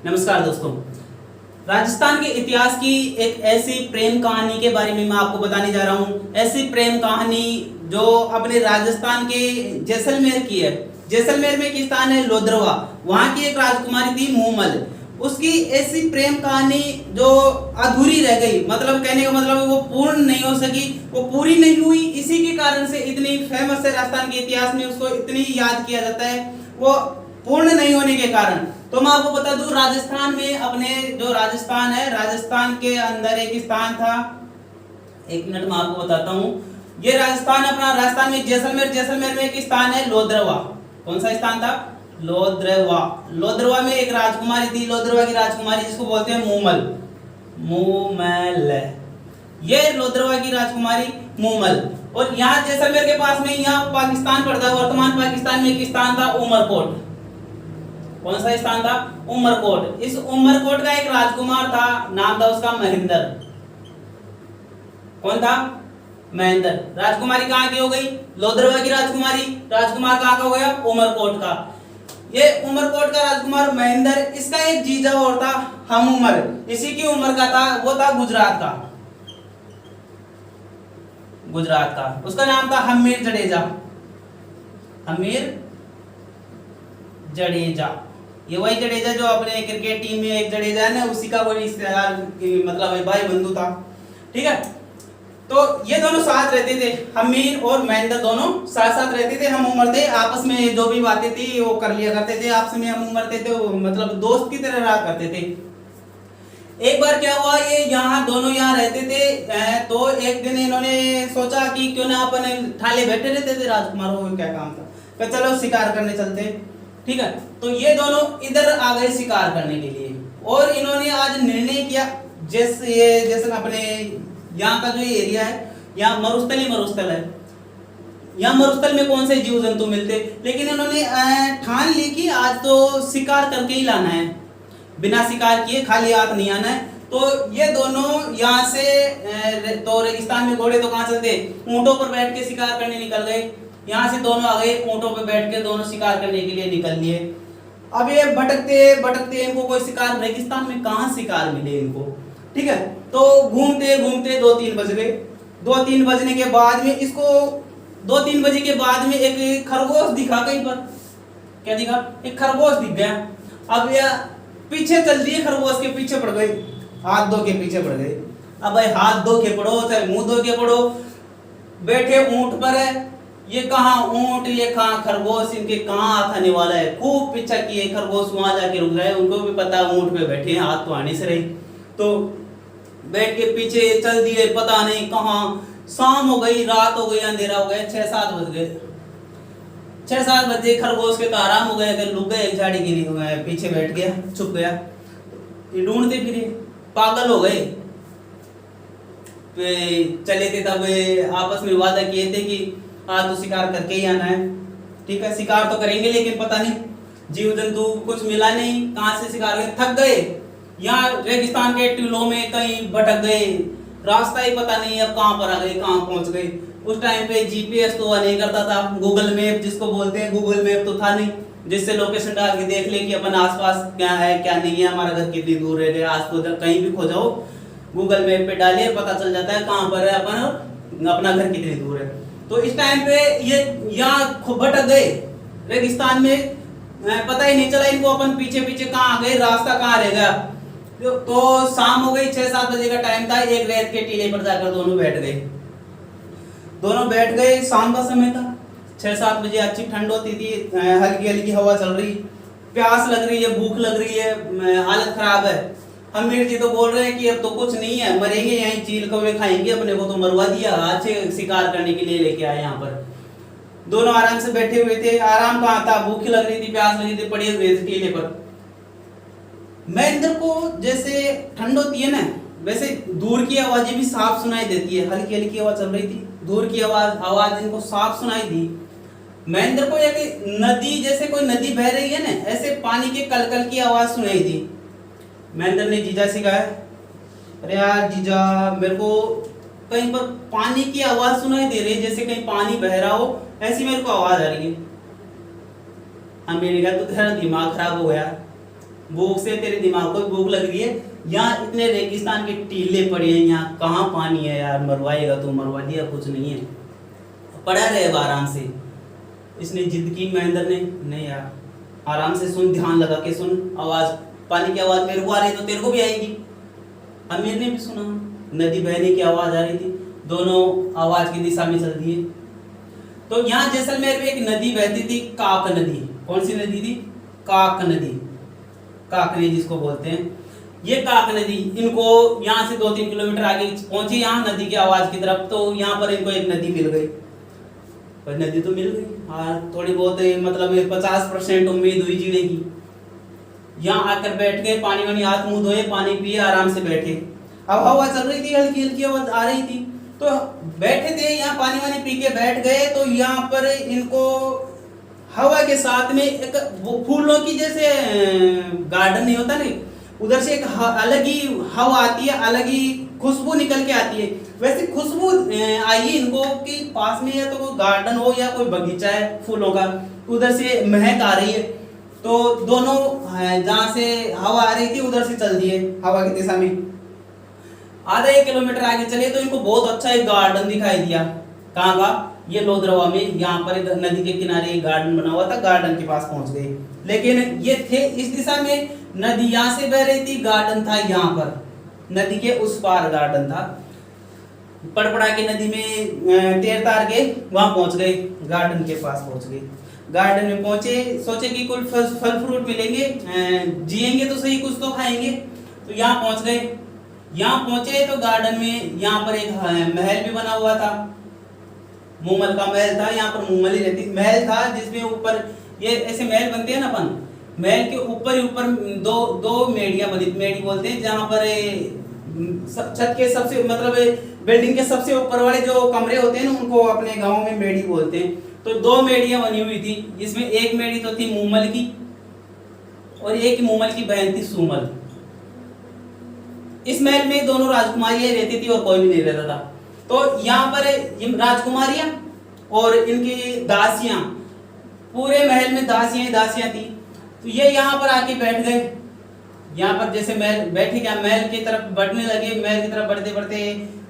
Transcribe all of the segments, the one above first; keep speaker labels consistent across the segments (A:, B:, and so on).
A: नमस्कार दोस्तों। राजस्थान के इतिहास की एक ऐसी प्रेम कहानी के बारे में मैं आपको बताने जा रहा हूँ। ऐसी प्रेम कहानी जो अपने राजस्थान के जैसलमेर की है। जैसलमेर में एक स्थान है लोद्रवा, वहाँ की एक राजकुमारी थी मूमल। उसकी ऐसी प्रेम कहानी जो अधूरी रह गई, मतलब कहने का मतलब वो पूर्ण नहीं हो सकी, वो पूरी नहीं हुई। इसी के कारण से इतनी फेमस है राजस्थान के इतिहास में, उसको इतनी याद किया जाता है, वो पूर्ण नहीं होने के कारण। तो मैं आपको बता दूं, राजस्थान में अपने जो राजस्थान है, राजस्थान के अंदर एक स्थान था। एक मिनट में आपको बताता हूँ। ये राजस्थान अपना राजस्थान में जैसलमेर में एक स्थान है लोद्रवा। कौन सा स्थान था? लोद्रवा। लोद्रवा में एक राजकुमारी थी, लोद्रवा की राजकुमारी, जिसको बोलते हैं मूमल। मूमल, ये लोद्रवा की राजकुमारी मूमल। और यहाँ जैसलमेर के पास में यहाँ पाकिस्तान पड़ता है। वर्तमान पाकिस्तान में एक स्थान था उमरकोट। कौन सा स्थान था? उमरकोट। इस उमरकोट का एक राजकुमार था, नाम था उसका महेंद्र। कौन था? महेंद्र। राजकुमारी कहाँ की हो गई? लोद्रवा की राजकुमारी। राजकुमार कहाँ का हो गया? उमरकोट का। ये उमरकोट का राजकुमार महेंद्र, इसका एक जीजा और था हम उमर, इसी की उम्र का था, वो था गुजरात का। गुजरात का उसका नाम था हमीर जडेजा। हमीर जडेजा, ये वही जडेजा जो अपने क्रिकेट टीम में एक जडेजा है ना, उसी का वो रिश्तेदार, मतलब भाई बंधु था। ठीक है, तो ये दोनों साथ रहते थे। हमीर और महेंद्र दोनों साथ साथ रहते थे। हम उम्र थे, आपस में जो भी बातें थी वो कर लिया करते थे। आपस में हम उम्र थे, मतलब दोस्त की तरह रहा करते थे। एक बार क्या हुआ, ये यहाँ दोनों यहाँ रहते थे, तो एक दिन इन्होंने सोचा कि क्यों ना अपन ठाले बैठे रहते थे, राजकुमारों को क्या काम था, तो चलो शिकार करने चलते। ठीक है, तो ये दोनों इधर आ गए शिकार करने के लिए। और इन्होंने आज निर्णय किया, जैसे अपने यहाँ का जो एरिया है, यहाँ मरुस्थल है। यहाँ मरुस्थल में कौन से जीव जंतु मिलते, लेकिन इन्होंने ठान ली कि आज तो शिकार करके ही लाना है, बिना शिकार किए खाली हाथ नहीं आना है। तो ये दोनों यहाँ से तो रेगिस्तान में घोड़े तो कहाँ चलते, ऊंटों पर बैठ के शिकार करने निकल गए। यहाँ से दोनों आ गए, ऊंटों पर बैठ के दोनों शिकार करने के लिए निकल लिए। अब ये भटकते भटकते इनको कोई शिकार, रेगिस्तान में कहाँ शिकार मिले इनको। ठीक है, तो घूमते घूमते 2-3 बज गए। 2-3 बजने के बाद में इसको 2-3 बजे के बाद में एक खरगोश दिखा कहीं पर। क्या दिखा? एक खरगोश दिख गया। अब यह पीछे चल दिए, खरगोश के पीछे पड़ गए, हाथ धो के पीछे पड़ गए। अब भाई हाथ धो के पड़ो चाहे मुंह धो के पड़ो, बैठे ऊंट पर है, ये कहाँ ऊंट, ये कहाँ खरगोश, इनके कहाँ हाथ आने वाला है। खूब पीछा किए, खरगोश वहां जाके रुक गए। उनको भी पता ऊंट पे बैठे हैं, हाथ तो आने से रही, तो बैठ के पीछे चल दिए। पता नहीं कहाँ शाम हो गई, रात हो गई, अंधेरा हो गया, 6-7 बज गए। 6-7 बजे खरगोश के तो आराम हो गए, लुक गए एक झाड़ी के पीछे बैठ गया, छुप गया। ढूंढते फिरे, पागल हो गए। चले थे तब आपस में वादा किए थे कि आज तो शिकार करके ही आना है। ठीक है, शिकार तो करेंगे, लेकिन पता नहीं जीव जंतु कुछ मिला नहीं, कहाँ से शिकार गए, थक गए। यहाँ रेगिस्तान के टीलों में कहीं भटक गए, रास्ता ही पता नहीं अब कहाँ पर आ गए, कहाँ पहुंच गए। उस टाइम पे जीपीएस तो हुआ नहीं करता था, गूगल मैप जिसको बोलते हैं, गूगल मैप तो था नहीं जिससे लोकेशन डाल के देख ले कि अपन आसपास क्या है क्या नहीं है, हमारा घर कितनी दूर है। आस कहीं भी खो जाओ, गूगल मैप पे डालिए, पता चल जाता है कहाँ पर है अपन, अपना घर कितनी दूर है। तो इस टाइम पे ये यहाँ भटक गए रेगिस्तान में, पता ही नहीं चला इनको, अपन पीछे पीछे कहाँ आ गए, रास्ता कहाँ रह गया। तो शाम हो गई, 6-7 बजे का टाइम था। एक रेत के टीले पर जाकर दोनों बैठ गए। दोनों बैठ गए, शाम का समय था, 6-7 बजे, अच्छी ठंड होती थी, हल्की हल्की हवा चल रही, प्यास लग रही है, भूख लग रही है, हालत खराब है। हमीर जी तो बोल रहे हैं कि अब तो कुछ नहीं है, मरेंगे यहीं, चील कौवे खाएंगे, अपने को तो मरवा दिया, अच्छे शिकार करने के लिए लेके आए यहाँ पर। दोनों आराम से बैठे हुए थे। आराम कहाँ था, भूख लग रही थी, प्यास लगी थी, पड़े हुए थे टीले पर। महेंद्र को जैसे ठंड होती है ना, वैसे दूर की आवाजें भी साफ सुनाई देती है। हल्की हल्की आवाज चल रही थी, दूर की आवाज इनको साफ सुनाई दी। महेंद्र को एक नदी, जैसे कोई नदी बह रही है ना, ऐसे पानी के कलकल की आवाज सुनाई दी। महेंद्र ने जीजा से कहा, अरे यार जीजा, मेरे को कहीं पर पानी की आवाज सुनाई दे रही है, जैसे कहीं पानी बह रहा हो, ऐसी मेरे को आवाज आ रही है। हम मैंने कहा तो तेरा दिमाग खराब हो गया, भूख से तेरे दिमाग को भूख लग रही है, यहाँ इतने रेगिस्तान के टीले पड़े हैं, यहाँ कहाँ पानी है यार, मरवाएगा तो मरवा दिया, कुछ नहीं है, पड़ा रहे अब आराम से। इसने जिद की महेंद्र ने, नहीं यार आराम से सुन, ध्यान लगा के सुन, आवाज पानी की आवाज मेरे को आ रही तो तेरे को भी आएगी। अमीर ने भी सुना, नदी बहने की आवाज आ रही थी, दोनों आवाज की दिशा में चल दिए। तो यहाँ जैसलमेर में एक नदी बहती थी, काक नदी। कौन सी नदी थी? काक नदी, काकनी जिसको बोलते हैं। ये काक नदी, इनको यहाँ से 2-3 किलोमीटर आगे पहुंचे यहाँ नदी की आवाज की तरफ, तो यहाँ पर इनको एक नदी मिल गई। पर नदी तो मिल गई, हाँ थोड़ी बहुत मतलब 50% उम्मीद हुई जीने की। यहाँ आकर बैठ गए, पानी वानी हाथ मुंह धोए, पानी पिए, आराम से बैठे। अब हवा चल रही थी, हल्की हल्की आवाज आ रही थी, तो बैठे थे यहाँ, पानी वानी पी के बैठ गए। तो यहाँ पर इनको हवा के साथ में एक वो फूलों की जैसे गार्डन नहीं होता नहीं, उधर से एक अलग ही हवा आती है, अलग ही खुशबू निकल के आती है। वैसे खुशबू आई इनको कि पास में या तो कोई गार्डन हो या कोई बगीचा है फूलों का, उधर से महक आ रही है। तो दोनों जहाँ से हवा आ रही थी उधर से चल दिए हवा की दिशा में। आधा 1 किलोमीटर आगे चले तो इनको बहुत अच्छा एक गार्डन दिखाई दिया। कहाँ का? ये लोधरवा में, यहाँ पर एक नदी के किनारे एक गार्डन बना हुआ था, गार्डन के पास पहुंच गए। लेकिन ये थे इस दिशा में, नदी यहाँ से बह रही थी, गार्डन था यहाँ पर, नदी के उस पार गार्डन था। पड़पड़ा के नदी में तैर तार के वहां पहुंच गए, गार्डन के पास पहुंच गए। गार्डन में पहुंचे, सोचे कि कुछ फल फ्रूट मिलेंगे, जिएंगे तो सही, कुछ तो खाएंगे। तो यहाँ पहुंच गए। यहाँ पहुंचे तो गार्डन में यहाँ पर एक महल भी बना हुआ था, मूमल का महल था। यहाँ पर मूमल ही रहती, महल था जिसमें ऊपर ये ऐसे महल बनते हैं ना अपन, महल के ऊपर ही ऊपर दो मेड़ियां बनी, मेड़ी बोलते हैं, जहाँ पर छत के सबसे मतलब बिल्डिंग के सबसे ऊपर वाले जो कमरे होते हैं ना, उनको अपने गांव में मेड़ी बोलते हैं। तो 2 मेड़ियां बनी हुई थी, जिसमें एक मेड़ी तो थी मूमल की और एक मूमल की बहन थी सूमल। इस महल में दोनों राजकुमारियां रहती थी और कोई भी नहीं रहता था। तो यहाँ पर ये राजकुमारियां और इनकी दासियां, पूरे महल में दासियां ही दासियां थी। तो ये यहाँ पर आके बैठ गए। यहाँ पर जैसे महल बैठे, क्या महल की तरफ बढ़ने लगे, महल की तरफ बढ़ते बढ़ते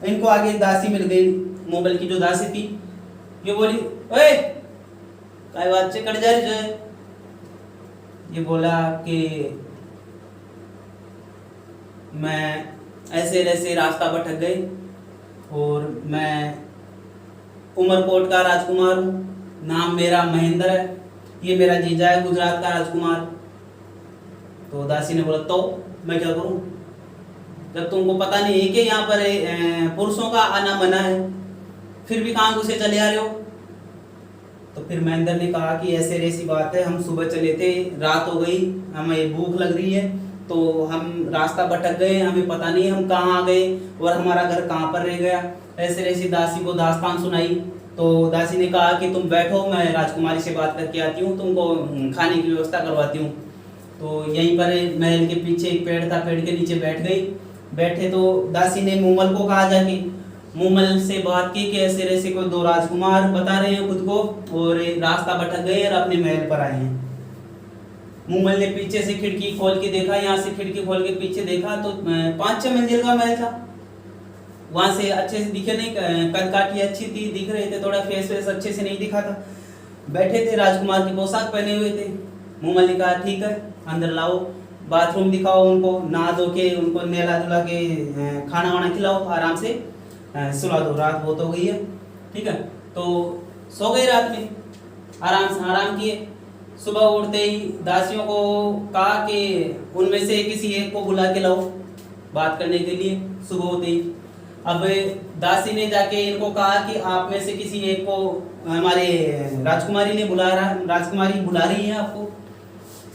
A: इनको आगे दासी मिल गई, मूमल की जो दासी थी। ये बोली, ओए काय बात से कट जा रही है? ये बोला कि मैं ऐसे ऐसे रास्ता भटक गई और मैं उमरकोट का राजकुमार हूँ, नाम मेरा महेंद्र है, ये मेरा जीजा है गुजरात का राजकुमार। तो दासी ने बोला, तो मैं क्या करूं, जब तुमको पता नहीं है कि यहाँ पर पुरुषों का आना मना है, फिर भी कहाँ घुसे चले आ रहे हो? तो फिर महेंद्र ने कहा कि ऐसे ऐसी बात है, हम सुबह चले थे, रात हो गई, हमें भूख लग रही है, तो हम रास्ता भटक गए, हमें पता नहीं हम कहाँ आ गए और हमारा घर कहाँ पर रह गया। ऐसे ऐसी दासी को दास्तान सुनाई। तो दासी ने कहा कि तुम बैठो, मैं राजकुमारी से बात करके आती हूँ, तुमको खाने की व्यवस्था करवाती हूँ। तो यहीं पर महल के पीछे एक पेड़ था, पेड़ के नीचे बैठ गई। बैठे तो दासी ने मूमल को कहा जाके, मूमल से बात की कि ऐसे ऐसे कोई 2 राजकुमार बता रहे हैं खुद को और रास्ता भटक गए और अपने महल पर आए हैं। मूमल ने पीछे से खिड़की खोल के देखा, यहाँ से खिड़की खोल के पीछे देखा तो 5-6 मंजिल का महल था। वहां से अच्छे से दिखे नहीं, कद काठी अच्छी थी, दिख रहे थे, थोड़ा फेस वेस अच्छे से नहीं दिखा था। बैठे थे, राजकुमार की पोशाक पहने हुए थे। मूमल ने कहा, ठीक है अंदर लाओ, बाथरूम दिखाओ उनको, नहा धो के उनको नहला धुला के खाना वाना खिलाओ, आराम से सुला दो, रात बहुत हो गई है, ठीक है। तो सो गए रात में, आराम से आराम किए। सुबह उठते ही दासियों को कहा कि उनमें से किसी एक को बुला के लाओ बात करने के लिए, सुबह होते ही। अब दासी ने जाके इनको कहा कि आप में से किसी एक को हमारे राजकुमारी ने राजकुमारी बुला रही है आपको।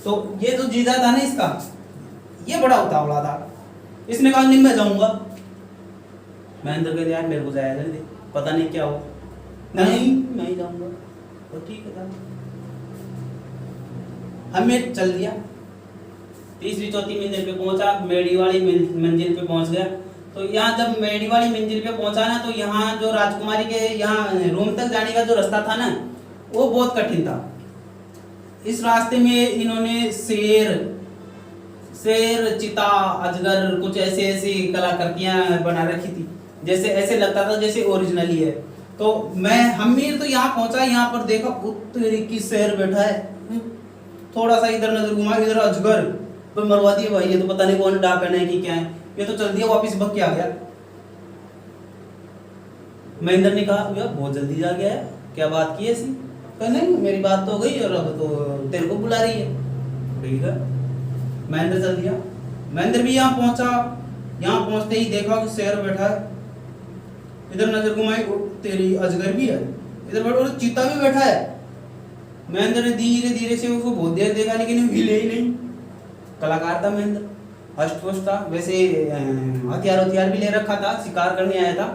A: तो ये जो जीजा था ना इसका, ये बड़ा उतावला था, इसने कहा नहीं मैं जाऊंगा। महेंद्र कहते यार मेरे को जाया दे, पता नहीं क्या हो। नहीं मैं ही जाऊंगा। तो ठीक है, हमें चल दिया। 3री-4थी मंजिल पे पहुंचा, मेड़ी वाली मंजिल पे पहुंच गया। तो यहाँ जब मेड़ी वाली मंजिल पे पहुंचा ना, तो यहाँ जो राजकुमारी के यहाँ रूम तक जाने का जो रास्ता था ना, वो बहुत कठिन था। इस रास्ते में इन्होंने शेर, शेर, चीता, अजगर, कुछ ऐसे ऐसी कलाकृतियां बना रखी थी, जैसे ऐसे लगता था जैसे ओरिजिनली है। तो मैं हमीर तो यहाँ पहुंचा, यहाँ पर देखा उत्तरी की शेर बैठा है, थोड़ा सा इधर नजर घुमा, इधर अजगर तो मरवा दिया भाई, ये तो पता नहीं कौन डाक है कि क्या है, ये तो चल दिया वापिस भग के आ गया। महेंद्र ने कहा यार बहुत जल्दी जा गया है, क्या बात की ऐसी? नहीं मेरी बात तो हो गई और अब तो तेरे को बुला रही है। ठीक है, महेंद्र चल दिया। महेंद्र भी यहाँ पहुंचा, यहाँ पहुंचते ही देखा कि शेर बैठा है, इधर नजर घुमाई, तेरी अजगर भी है, इधर बैठा और चीता भी बैठा है। महेंद्र ने धीरे धीरे से उसको बहुत देर देखा लेकिन वो हिले ही नहीं। कलाकार था महेंद्र, अष्टपुष्ट था, वैसे हथियार भी ले रखा था, शिकार करने आया था।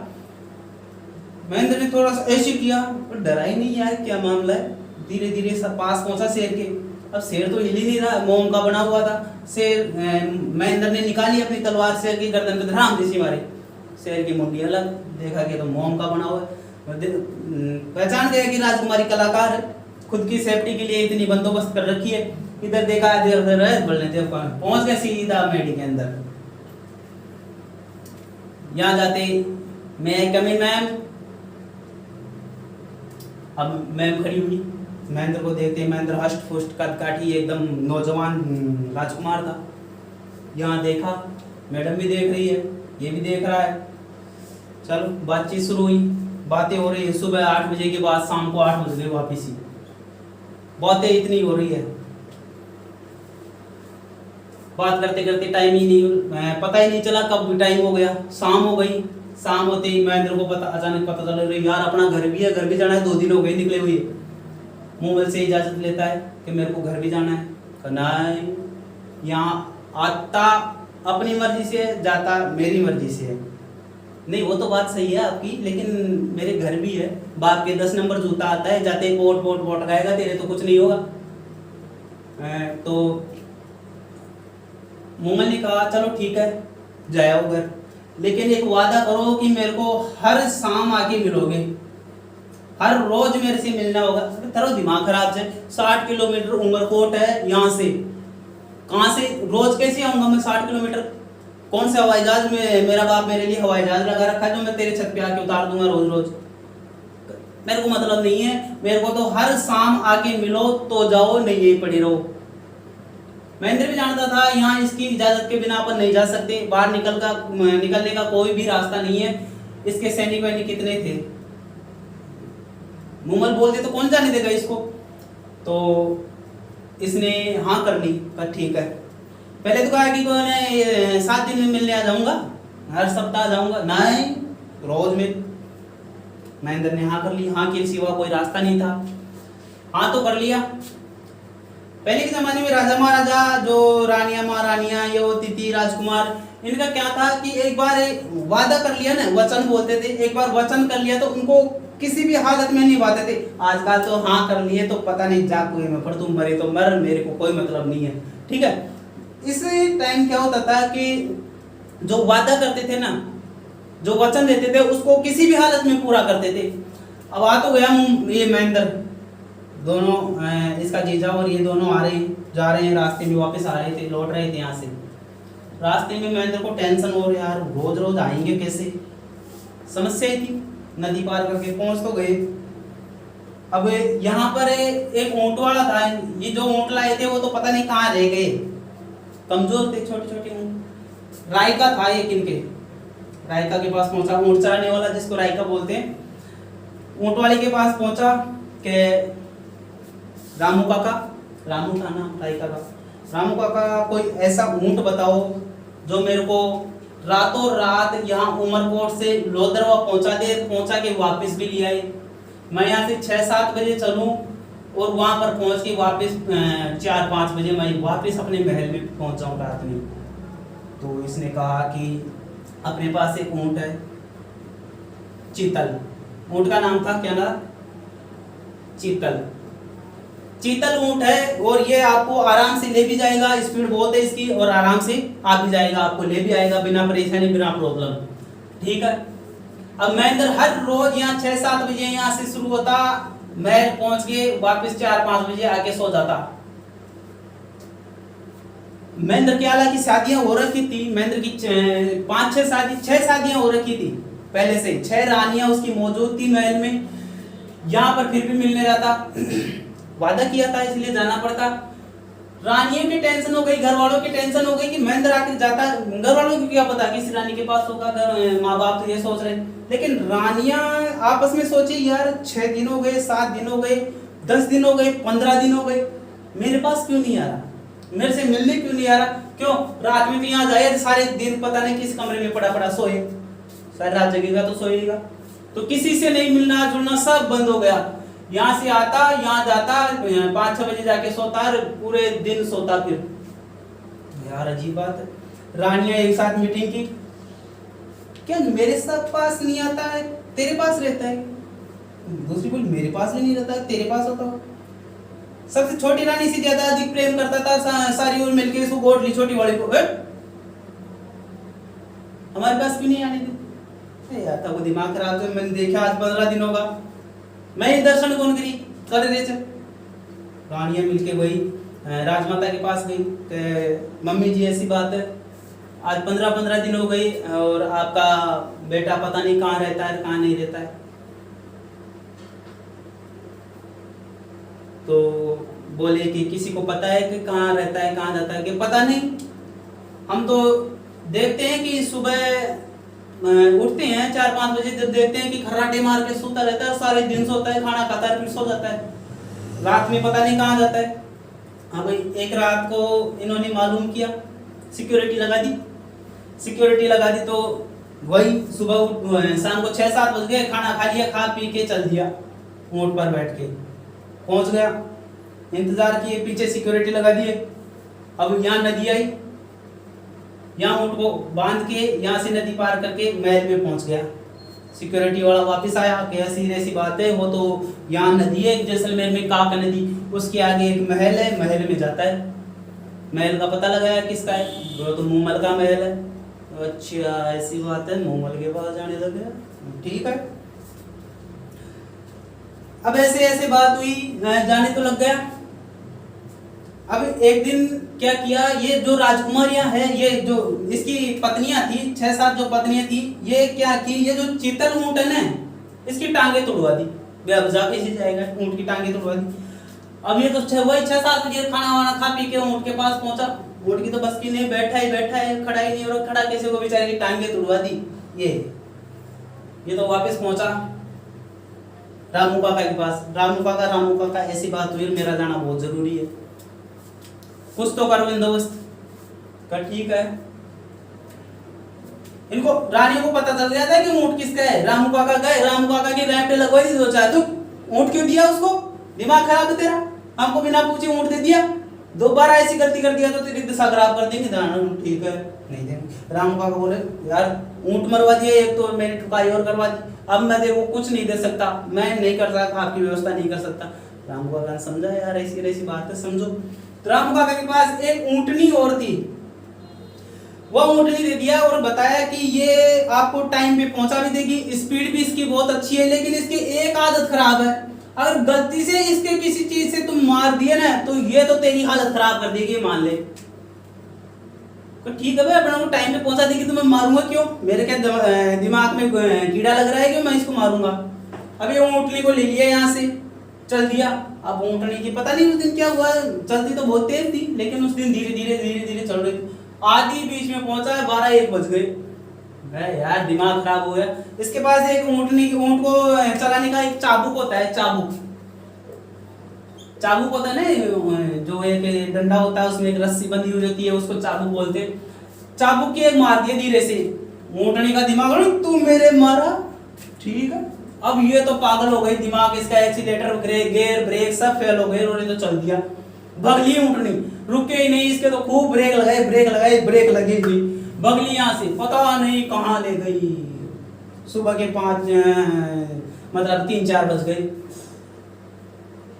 A: महेंद्र ने थोड़ा सा ऐसे किया पर डरा ही नहीं यार, क्या मामला है। धीरे धीरे पास पहुंचा शेर के। अब शेर तो हिल ही नहीं रहा, मोम का बना हुआ था। शेर महेंद्र ने निकाली अपनी तलवार, शेर की गर्दन पे धड़ाम जैसी मारी। शेर की मुंडी अलग, देखा कि तो मोम का बना हुआ है। पहचान गया कि राजकुमारी कलाकार है, खुद की सेफ्टी के लिए इतनी बंदोबस्त कर रखी है। इधर देखा, इधर बोलने थे, पहुंच गया सीधा मेडी के अंदर। यहाँ जाते मैं कम इन मैम, अब मैम खड़ी हुई, महेंद्र को देखते, महेंद्र हष्ट पुष्ट कद काठी एकदम नौजवान राजकुमार था। यहाँ देखा, मैडम भी देख रही है, ये भी देख रहा है। चलो बातचीत शुरू हुई, बातें हो रही है। सुबह 8 बजे के बाद शाम को 8 बज गए वापिस ही, बातें इतनी हो रही है। बात करते करते टाइम ही नहीं, पता ही नहीं चला कब टाइम हो गया, शाम हो गई। शाम होते ही महेंद्र को अचानक पता चल रही यार अपना घर भी है, घर भी जाना है, 2 दिन हो गए निकले हुए। मोबाइल से इजाजत लेता है कि मेरे को घर भी जाना है। नहीं, यहाँ आता अपनी मर्जी से, जाता मेरी मर्जी से है। नहीं वो तो बात सही है आपकी, लेकिन मेरे घर भी है, बाप के 10 नंबर जूता आता है, जाते पोट पोट पोट खाएगा, तेरे तो कुछ नहीं होगा। तो मोमल ने कहा चलो ठीक है जाओ घर, लेकिन एक वादा करो कि मेरे को हर शाम आके मिलोगे, हर रोज मेरे से मिलना होगा। तेरा दिमाग खराब है, 60 किलोमीटर उमरकोट है यहाँ से, कहाँ से रोज कैसे आऊंगा मैं 60 किलोमीटर? कौन से हवाई जहाज में, मेरा बाप मेरे लिए हवाई जहाज लगा रखा है जो मैं तेरे छत पे आके उतार दूंगा रोज रोज? मेरे को मतलब नहीं है, मेरे को तो हर शाम आके मिलो तो जाओ, नहीं यही पड़ी रहो। महेंद्र भी जानता था यहाँ इसकी इजाजत के बिना अपन नहीं जा सकते, बाहर निकलने का कोई भी रास्ता नहीं है। इसके सैनिक वैनिक कितने थे, मुमल बोलते तो कौन जाने देगा इसको। तो इसने हाँ कर ली, कहा ठीक है। पहले तो कहा कि 7 दिन में मिलने आ जाऊंगा, हर सप्ताह जाऊंगा, नहीं रोज में। महेंद्र ने हाँ कर ली, हाँ के सिवा कोई रास्ता नहीं था, हाँ तो कर लिया। पहले के जमाने में राजा महाराजा जो रानियां महारानियां ये होती थी, राजकुमार, इनका क्या था कि एक बार वादा कर लिया ना, वचन बोलते थे, एक बार वचन कर लिया तो उनको किसी भी हालत में निभाते थे। आजकल तो हाँ कर लिए तो पता नहीं जा कुएं में पड़, तुम मरे तो मर, मेरे को कोई मतलब नहीं है। ठीक है, इस टाइम क्या होता था कि जो वादा करते थे ना, जो वचन देते थे उसको किसी भी हालत में पूरा करते थे। अब आ तो गया ये महेंद्र, दोनों इसका जीजा और ये दोनों आ रहे हैं, जा रहे हैं, रास्ते में वापस आ रहे थे, लौट रहे थे यहाँ से। रास्ते में महेंद्र को टेंशन हो रही यार, रोज रोज आएंगे कैसे, समस्या ही थी। नदी पार करके पहुंच तो गए। अब यहाँ पर एक ऊंट वाला था, ये जो ऊंट लाए थे वो तो पता नहीं कहाँ रह गए, कमजोर थे, छोटे छोटे ऊंट। रायका था एक इनके, रायका के पास पहुंचा, ऊंट चराने वाला जिसको रायका बोलते हैं, ऊंट वाले के पास पहुंचा कि रामू काका, रामू था नाम रायका का, रामू काका कोई ऐसा ऊंट बताओ जो मेरे को रातों रात यहाँ उमरकोट से लोदरवा पहुंचा दे, पहुंचा के वापस भी ले आए। मैं यहाँ से 6-7 बजे चलूँ और वहाँ पर पहुँच के वापस 4-5 बजे मैं वापस अपने महल में पहुँच जाऊँ रात में। तो इसने कहा कि अपने पास एक ऊंट है, चीतल, ऊंट का नाम था क्या ना, चीतल, चीतल ऊंट है, और ये आपको आराम से ले भी जाएगा, स्पीड बहुत है इसकी, और आराम से आ भी जाएगा, आपको ले भी आएगा बिना परेशानी, बिना प्रॉब्लम। ठीक है, अब महेंद्र हर रोज यहाँ 6-7 बजे यहाँ से शुरू होता, महल पहुंच के वापस 4-5 बजे आके सो जाता। महेंद्र की हालांकि शादियां हो रखी थी, महेंद्र की 6 शादियां हो रखी थी पहले से, 6 रानियां उसकी मौजूद थी महल में। यहाँ पर फिर भी मिलने जाता, वादा किया था इसलिए जाना पड़ता। रानियों की टेंशन हो गई, घर वालों की टेंशन हो गई कि महेंद्र आखिर जाता, घर वालों को क्या पता किसी रानी के पास होगा, माँ बाप तो ये सोच रहे, लेकिन रानियां आपस में सोची यार 6 दिन हो गए, 7 दिन हो गए, 10 दिन हो गए, 15 दिन हो गए, मेरे पास क्यों नहीं आ रहा, मेरे से मिलने क्यों नहीं आ रहा, क्यों रात में भी यहाँ जाए, सारे दिन पता नहीं किस कमरे में पड़ा पड़ा सोए, सारी रात जगेगा तो सोएगा, तो किसी से नहीं मिलना जुलना, सब बंद हो गया। यहाँ से आता, यहाँ जाता, 5-6 बजे जाके सोता, पूरे दिन सोता। फिर यार अजीब बात है, रानियां एक साथ मीटिंग की, क्या मेरे साथ पास नहीं आता है, तेरे पास रहता है, दूसरी बोली मेरे पास भी नहीं रहता है, तेरे पास होता हो। सबसे छोटी रानी से ज्यादा अधिक प्रेम करता था, सारी और मिलके इसको गोद ली छोटी वाली को, हमारे पास क्यों नहीं आने दी यार, तब वो दिमाग खराब था। मैंने देखा आज 15 दिन होगा, मैं ही दर्शन कौन करी कर रहे थे। रानियां मिलके वही राजमाता के पास गई कि मम्मी जी ऐसी बात है, आज 15 दिन हो गई और आपका बेटा पता नहीं कहाँ रहता है कहाँ नहीं रहता है। तो बोले कि किसी को पता है कि कहाँ रहता है कहाँ जाता है, कि पता नहीं, हम तो देखते हैं कि सुबह उठते हैं 4-5 बजे, जब देखते हैं कि खर्राटे मार के सोता रहता है, सारे दिन सोता है, खाना खाता है फिर सो जाता है, रात में पता नहीं कहाँ जाता है। हाँ भाई, एक रात को इन्होंने मालूम किया, सिक्योरिटी लगा दी, तो वही सुबह शाम को 6-7 बज गए, खाना खा लिया, खा पी के चल दिया, ऊंट पर बैठ के पहुंच गया, इंतजार किए, पीछे सिक्योरिटी लगा दिए। अब यहाँ नदी आई, यहाँ ऊंट को बांध के यहाँ से नदी पार करके महल में पहुंच गया। सिक्योरिटी वाला वापस आया कि ऐसी बात है, वो तो यहाँ नदी है जैसलमेर में काका नदी, उसके आगे एक महल है, महल में जाता है, महल का पता लगाया किसका है, वो तो मूमल का महल है। अच्छा ऐसी बात है, मूमल के पास जाने लग गया, ठीक है। अब ऐसे बात हुई, जाने तो लग गया। अब एक दिन क्या किया, ये जो राजकुमारियां हैं, ये जो इसकी पत्नियां थी, 6-7 जो पत्नियां थी, ये क्या की, ये जो चीतल ऊंट है ना, इसकी टांगे तोड़वा दी, अब जाके से जाएगा, ऊंट की टांगे तोड़वा दी। अब ये तो वही 6-7 बजे खाना वाना खा पी के ऊंट के पास पहुंचा, ऊंट की तो बस की नहीं, बैठा है, खड़ा ही नहीं, और खड़ा कैसे वो बेचारे की टांगे तोड़वा दी। ये तो वापस पहुंचा रामू काका के पास। रामू काका ऐसी बात हुई, मेरा जाना बहुत जरूरी है, कुछ तो करो बंदोबस्त कर, ठीक है। इनको रानियों को पता चल गया था कि ऊंट किसका है। रामू काका गए, रामू काका के रैंप पे लगवाई दी, सोचा तू ऊंट क्यों दिया उसको, दिमाग खराब है तेरा, हमको बिना पूछे ऊंट दे दिया, दोबारा ऐसी गलती कर दिया तो तेरी दशा खराब कर देंगे। ठीक है, नहीं देंगे। रामू काका बोले यार ऊंट मरवा दिया, एक तो मैंने ठुकाई और करवा दी, अब मैं देखो कुछ नहीं दे सकता, मैं नहीं कर सकता, आपकी व्यवस्था नहीं कर सकता। रामू काका ने समझा यार ऐसी बात है, समझो। तो रामू काका के पास एक ऊंटनी और थी, वह ऊंटनी दे दिया और बताया कि ये आपको टाइम पे पहुंचा भी देगी, स्पीड भी इसकी बहुत अच्छी है, लेकिन इसकी एक आदत खराब है, अगर गलती से इसके किसी चीज से तुम मार दिए ना तो ये तो तेरी हालत खराब कर देगी, मान ले। तो ठीक है भाई, अपना को टाइम पे पहुंचा देगी तो मैं मारूंगा क्यों, मेरे क्या दिमाग में कीड़ा लग रहा है कि मैं इसको मारूंगा। अब ये ऊंटनी को ले लिया, यहाँ से चल दिया। अब ऊंटनी की पता नहीं उस दिन क्या हुआ, चलती तो बहुत तेज थी, लेकिन उस दिन धीरे धीरे चल रही थी, आधी बीच में पहुंचा है, 12-1 बज गए। यार दिमाग खराब हो गया। इसके पास एक ऊंट को चलाने का एक चाबुक होता है, चाबुक होता है ना, जो एक डंडा होता है उसमें एक रस्सी बंधी हुई होती है, उसको चाबुक बोलते हैं। चाबुक के मार दिया धीरे से, ऊंटनी का दिमाग, तू मेरे मारा, ठीक है। अब ये तो पागल हो गई, दिमाग इसका, एक्सीलेटर गियर ब्रेक सब फेल हो गए, उन्होंने तो चल दिया, भगली ऊंटनी, रुके ही नहीं, इसके तो खूब ब्रेक लगाए, ब्रेक लगी नहीं, भगली यहाँ से, पता नहीं कहाँ ले गई। सुबह के 3-4 बज गए,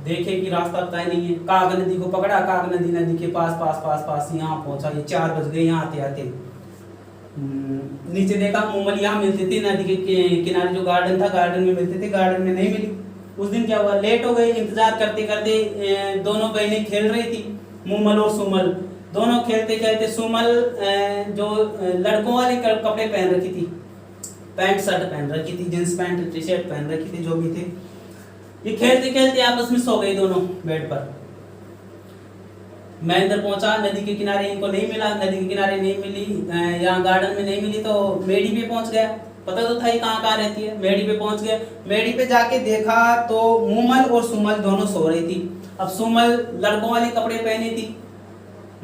A: देखे कि रास्ता तय नहीं है, काग नदी को पकड़ा, काग नदी के पास यहाँ पहुंचा, ये 4 बज गए यहाँ आते। नीचे देखा मूमल यहाँ मिलती थी, नदी के किनारे जो गार्डन था, गार्डन में मिलते थे, गार्डन में नहीं मिली। उस दिन क्या हुआ, लेट हो गए, इंतजार करते दोनों बहनें खेल रही थी, मूमल और सुमल, दोनों खेलते खेलते सुमल जो लड़कों वाले कपड़े पहन रखी थी, पैंट शर्ट पहन रखी थी, जींस पैंट टी शर्ट पहन रखी थी, जो भी थे, ये खेलते खेलते आपस में सो गई दोनों बेड पर। महेंद्र पहुंचा, नदी के किनारे इनको नहीं मिला, नदी के किनारे नहीं मिली, यहाँ गार्डन में नहीं मिली तो मेड़ी पे पहुंच गया। पता तो था ही कहाँ कहाँ रहती है। मेड़ी पे पहुंच गया, मेड़ी पे जाके देखा तो मूमल और सुमल दोनों सो रही थी। अब सुमल लड़कों वाले कपड़े पहनी थी,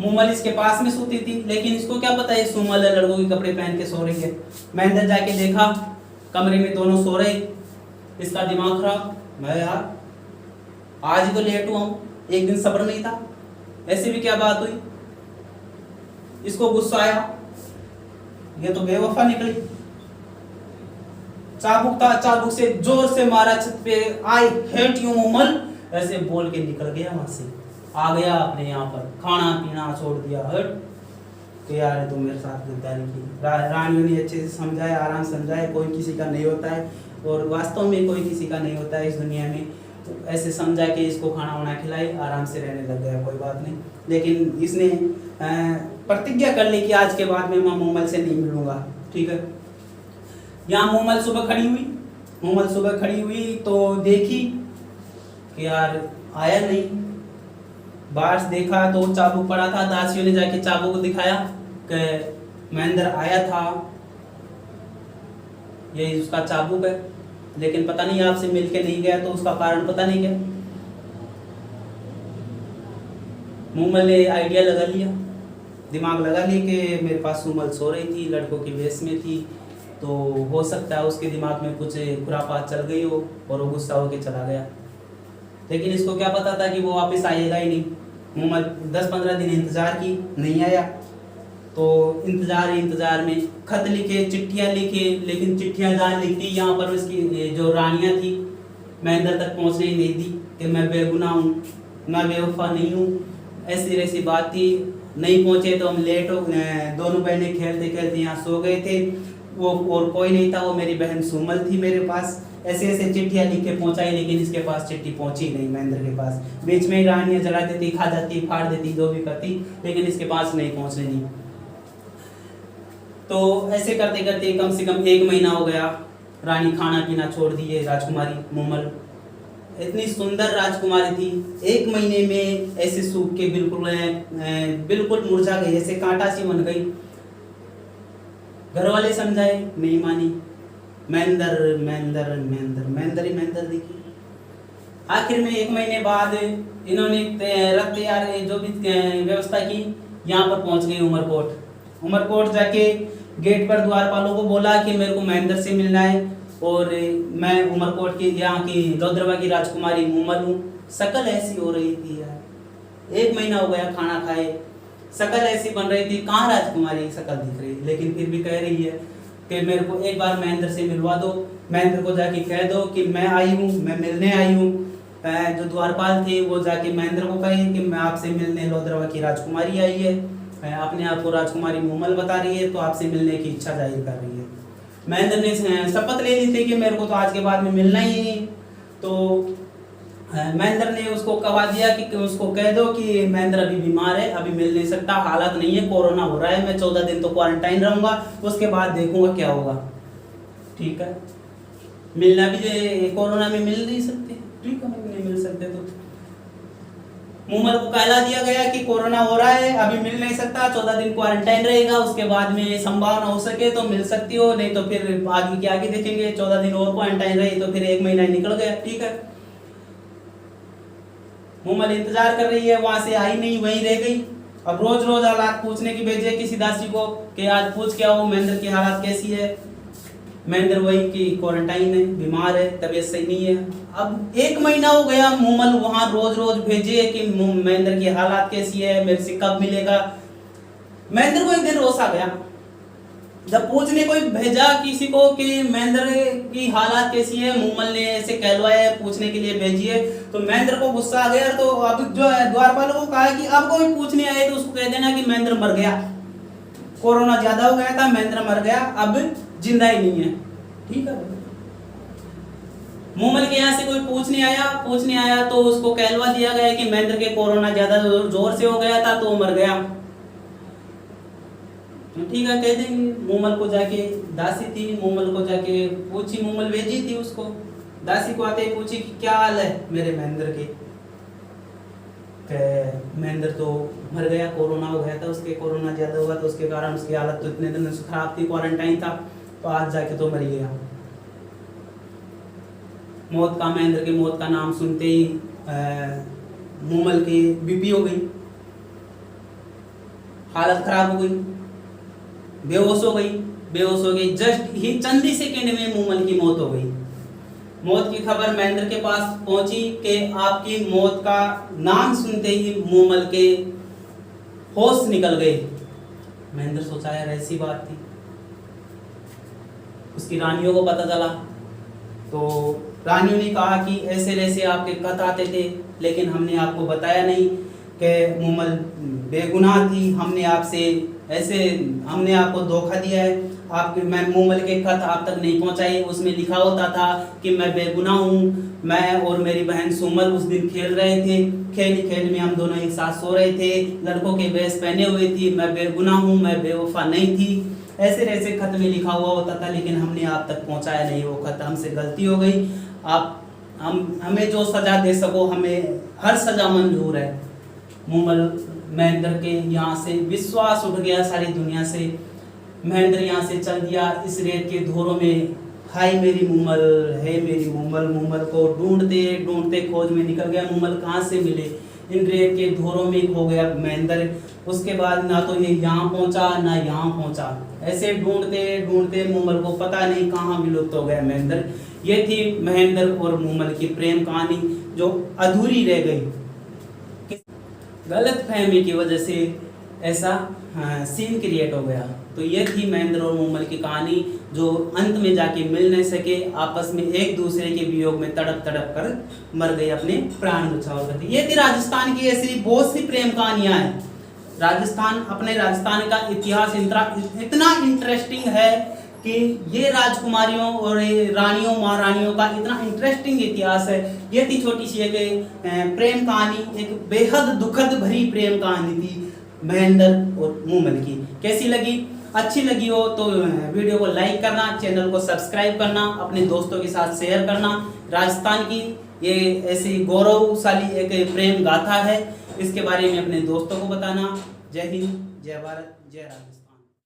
A: मूमल इसके पास में सोती थी, लेकिन इसको क्या पता है सुमल लड़कों के कपड़े पहन के सो रही है। महेंद्र जाके देखा कमरे में दोनों सो रहे, इसका दिमाग खराब, मैं यार आज ही तो लेट हुआ हूँ, एक दिन सब्र नहीं था, ऐसी भी क्या बात हुई। इसको गुस्सा आया, ये तो बेवफा निकली। चाबुक था, चाबुक से जोर से मारा छत पे, आई हेट यू मूमल, ऐसे बोल के निकल गया वहां से, आ गया अपने यहाँ पर, खाना पीना छोड़ दिया। हट तो यार तुम मेरे साथ गद्दारी की। रानियों ने अच्छे से समझाया, आराम समझाया, कोई किसी का नहीं होता है और वास्तव में कोई किसी का नहीं होता है इस दुनिया में। तो ऐसे समझा के इसको खाना वाना खिलाई, आराम से रहने लग गया, कोई बात नहीं। लेकिन इसने प्रतिज्ञा कर ली कि आज के बाद में मैं मूमल से नहीं मिलूंगा, ठीक है। यहाँ मूमल सुबह खड़ी हुई, मूमल सुबह खड़ी हुई तो देखी कि यार आया नहीं। बाहर से देखा तो चाबुक पड़ा था, दासियों ने जाके चाबुक को दिखाया कि महेंद्र आया था, ये उसका चाबुक है, लेकिन पता नहीं आपसे मिलके नहीं गया, तो उसका कारण पता नहीं क्या। मूमल ने आइडिया लगा लिया, दिमाग लगा लिया कि मेरे पास सुमल सो रही थी, लड़कों की वेश में थी, तो हो सकता है उसके दिमाग में कुछ खुरापात चल गई हो और वो गुस्सा होके चला गया। लेकिन इसको क्या पता था कि वो वापस आएगा ही नहीं। मूमल 10-15 दिन इंतजार की, नहीं आया, तो इंतजार में खत लिखे, चिट्ठियां लिखे, लेकिन चिट्ठियां जहाँ लिखती यहाँ पर उसकी जो रानियां थी महेंद्र तक पहुँचने ही नहीं दी कि मैं बेगुनाह हूँ, मैं बेवफा नहीं हूँ, ऐसी बात थी। नहीं पहुँचे तो हम लेट हो, दोनों बहनें खेलते खेलते यहाँ सो गए थे, वो और कोई नहीं था, वो मेरी बहन सुमल थी मेरे पास। ऐसे चिट्ठियां लिख के पहुंचाई, लेकिन इसके पास चिट्ठी पहुंची नहीं महेंद्र के पास। बीच में ही रानियां जला देती, खा जाती, फाड़ देती, जो भी करती, लेकिन इसके पास नहीं पहुंचने दी। तो ऐसे करते करते कम से कम 1 महीना हो गया, रानी खाना पीना छोड़ दी है। राजकुमारी मूमल इतनी सुंदर राजकुमारी थी, 1 महीने में ऐसे सूख के बिल्कुल मुरझा गई, ऐसे कांटा सी बन गई। घर वाले समझाए, नहीं मानी, महेंद्र देखी। आखिर में 1 महीने बाद इन्होंने रख तैयार जो भी व्यवस्था की, यहाँ पर पहुंच गई उमरकोट जाके गेट पर द्वारपालों को बोला कि मेरे को महेंद्र से मिलना है और मैं उमरकोट की यहाँ की लोद्रवा की राजकुमारी मूमल हूँ। शकल ऐसी हो रही थी यार, 1 महीना हो गया खाना खाए, शकल ऐसी बन रही थी, कहाँ राजकुमारी की शकल दिख रही, लेकिन फिर भी कह रही है कि मेरे को एक बार महेंद्र से मिलवा दो, महेंद्र को जाके कह दो कि मैं आई हूँ, मैं मिलने आई हूँ। जो द्वारपाल थे वो जाके महेंद्र को कहे कि मैं आपसे मिलने लोद्रवा की राजकुमारी आई है, अपने आप को राजकुमारी मूमल बता रही है, तो आपसे मिलने की इच्छा जाहिर कर रही है। महेंद्र ने शपथ ले ली थी कि मेरे को तो आज के बाद में मिलना ही नहीं। तो महेंद्र ने उसको कहा दिया कि उसको कह दो कि महेंद्र अभी बीमार है, अभी मिल नहीं सकता, हालत नहीं है, कोरोना हो रहा है, मैं 14 दिन तो क्वारंटाइन रहूंगा, उसके बाद देखूंगा क्या होगा। ठीक है, मिलना भी कोरोना में मिल नहीं सकते, ठीक है, नहीं मिल सकते तो मूमल को कहला दिया गया कि कोरोना हो रहा है, अभी मिल नहीं सकता, 14 दिन क्वारंटाइन रहेगा, उसके बाद में संभावना हो सके तो मिल सकती हो, नहीं तो फिर आगे के आगे देखेंगे। 14 दिन और क्वारंटाइन रही तो फिर 1 महीना निकल गया। ठीक है, मूमल इंतजार कर रही है, वहां से आई नहीं, वहीं रह गई। अब रोज रोज हालात पूछने की भेजे किसी दासी को कि आज पूछ क्या हो, महेंद्र की हालत कैसी है। महेंद्र वही कि क्वारंटाइन है, बीमार है, तबीयत सही नहीं है। अब 1 महीना हो गया, मूमल वहां रोज रोज भेजे कि महेंद्र की हालत कैसी है, मेरे से कब मिलेगा। महेंद्र को एक दिन रोष आ गया, जब पूछने कोई भेजा किसी को कि महेंद्र की हालत कैसी है, मूमल ने ऐसे कहलवाया, पूछने के लिए भेजिए, तो महेंद्र को गुस्सा आ गया। तो अब जो है द्वारपालों को कहा कि अब कोई पूछने आए तो उसको कह देना कि महेंद्र मर गया, कोरोना ज्यादा हो गया था, महेंद्र मर गया, अब जिंदा ही नहीं है। ठीक है, मूमल के यहाँ से कोई पूछने आया तो उसको कहलवा दिया गया कि महेंद्र के कोरोना ज्यादा जोर से हो गया था तो मर गया। तो ठीक है कह देंगे। मूमल को जाके दासी थी, मूमल को जाके पूछी, मूमल भेजी थी उसको। दासी को आते ही पूछी कि क्या हाल है मेरे महेंद्र के। महेंद्र तो मर गया, कोरोना हो गया था उसके, कोरोना ज्यादा हुआ तो उसके कारण उसकी हालत तो इतने दिन से खराब थी, क्वारंटाइन था, तो आज जाके तो मर गया। मौत का, महेंद्र की मौत का नाम सुनते ही मूमल की बीपी हो गई, हालत खराब हो गई, बेहोश हो गई। बेहोश हो गई, जस्ट ही चंद ही सेकंड में मूमल की मौत हो गई। मौत की खबर महेंद्र के पास पहुंची कि आपकी मौत का नाम सुनते ही मूमल के होश निकल गए। महेंद्र सोचा यार ऐसी बात थी। उसकी रानियों को पता चला तो रानियों ने कहा कि ऐसे ऐसे आपके खत आते थे, लेकिन हमने आपको बताया नहीं कि मूमल बेगुनाह थी, हमने आपको धोखा दिया है। आपके मैं मूमल के खत आप तक नहीं पहुंचाई, उसमें लिखा होता था कि मैं बेगुनाह हूँ। मैं और मेरी बहन सुमल उस दिन खेल रहे थे, खेल में हम दोनों एक साथ सो रहे थे, लड़कों के वेश पहने हुए थी, मैं बेगुनाह हूँ, मैं बेवफा नहीं थी, ऐसे ऐसे खत में लिखा हुआ होता था, लेकिन हमने आप तक पहुंचाया नहीं वो खत, हमसे गलती हो गई। आप हमें जो सजा दे सको, हमें हर सजा मंजूर है। मूमल महेंद्र के यहाँ से विश्वास उठ गया सारी दुनिया से। महेंद्र यहाँ से चल दिया इस रेत के धोरों में, हाय मेरी मूमल, है मेरी मूमल। मूमल को ढूंढते ढूंढते खोज में निकल गया, मूमल कहाँ से मिले, इन रेत के धोरों में खो गया महेंद्र। उसके बाद ना तो ये यहाँ पहुंचा ना यहाँ पहुंचा, ऐसे ढूंढते ढूंढते मूमल को पता नहीं कहाँ विलुप्त हो गया महेंद्र। ये थी महेंद्र और मूमल की प्रेम कहानी जो अधूरी रह गई। गलत फहमी की वजह से ऐसा सीन क्रिएट हो गया। तो ये थी महेंद्र और मूमल की कहानी जो अंत में जाके मिल नहीं सके, आपस में एक दूसरे के वियोग में तड़प तड़प कर मर गए, अपने प्राण न्यौछावर कर दिए। ये थी राजस्थान की ऐसी बहुत सी प्रेम कहानियां हैं। अपने राजस्थान का इतिहास इतना इंटरेस्टिंग है कि ये राजकुमारियों और रानियों महारानियों का इतना इंटरेस्टिंग इतिहास है। ये थी छोटी सी एक प्रेम कहानी, एक बेहद दुखद भरी प्रेम कहानी थी महेंद्र और मूमल की। कैसी लगी? अच्छी लगी हो तो वीडियो को लाइक करना, चैनल को सब्सक्राइब करना, अपने दोस्तों के साथ शेयर करना। राजस्थान की ये ऐसी गौरवशाली एक प्रेम गाथा है, इसके बारे में अपने दोस्तों को बताना। जय हिंद, जय भारत, जय राजस्थान।